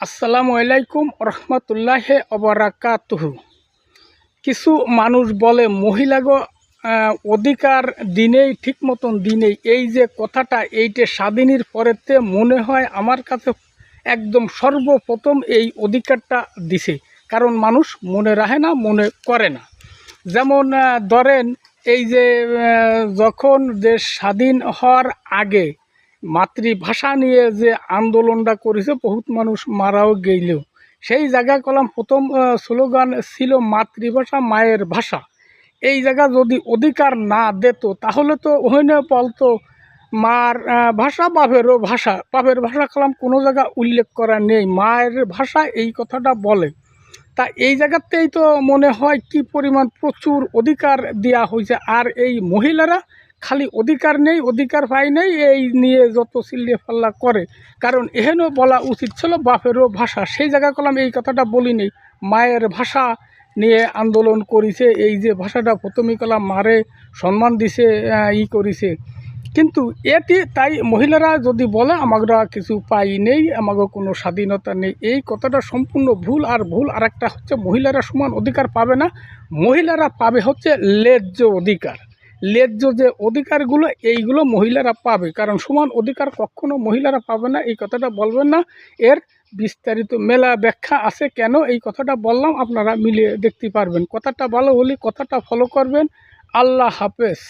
আসসালামু আলাইকুম রহমতুল্লাহি অবরাকাতুহু। কিছু মানুষ বলে মহিলাগো অধিকার দিনেই ঠিক মতন দিনেই, এই যে কথাটা, এইটা স্বাধীনের পরেতে মনে হয় আমার কাছে একদম সর্বপ্রথম এই অধিকারটা দিছে। কারণ মানুষ মনে রাখে না, মনে করে না। যেমন ধরেন, এই যে যখন দেশ স্বাধীন হওয়ার আগে মাতৃভাষা নিয়ে যে আন্দোলনটা করেছে, বহুত মানুষ মারাও গেলেও সেই জায়গা কলাম প্রথম স্লোগান ছিল মাতৃভাষা মায়ের ভাষা। এই জায়গা যদি অধিকার না দিত তাহলে তো ওখানে বলতো মার ভাষা বাপেরও ভাষা, বাপের ভাষা কলাম কোনো জায়গা উল্লেখ করা নেই, মায়ের ভাষা এই কথাটা বলে। তা এই জায়গাতেই তো মনে হয় কি পরিমাণ প্রচুর অধিকার দেওয়া হয়েছে। আর এই মহিলারা খালি অধিকার নেই, অধিকার পায় নেই, এই নিয়ে যত চিল্লিয়ে ফাল্লা করে। কারণ এহেনও বলা উচিত ছিল বাপেরও ভাষা, সেই জায়গা করলাম এই কথাটা বলি নেই, মায়ের ভাষা নিয়ে আন্দোলন করেছে। এই যে ভাষাটা প্রথমেই কলাম মারে সম্মান দিছে, করেছে। কিন্তু এটি তাই মহিলারা যদি বলে আমরা কিছু পাই নেই, আমাকে কোনো স্বাধীনতা নেই, এই কথাটা সম্পূর্ণ ভুল। আর ভুল আরেকটা হচ্ছে, মহিলারা সমান অধিকার পাবে না, মহিলারা পাবে হচ্ছে ন্যায্য অধিকার। ন্যায্য যে অধিকারগুলো এইগুলো মহিলারা পাবে, কারণ সমান অধিকার কখনো মহিলারা পাবে না, এই কথাটা বলবেন না। এর বিস্তারিত মেলা ব্যাখ্যা আছে কেন এই কথাটা বললাম, আপনারা মিলিয়ে দেখতে পারবেন। কথাটা ভালো হলে কথাটা ফলো করবেন। আল্লাহ হাফেজ।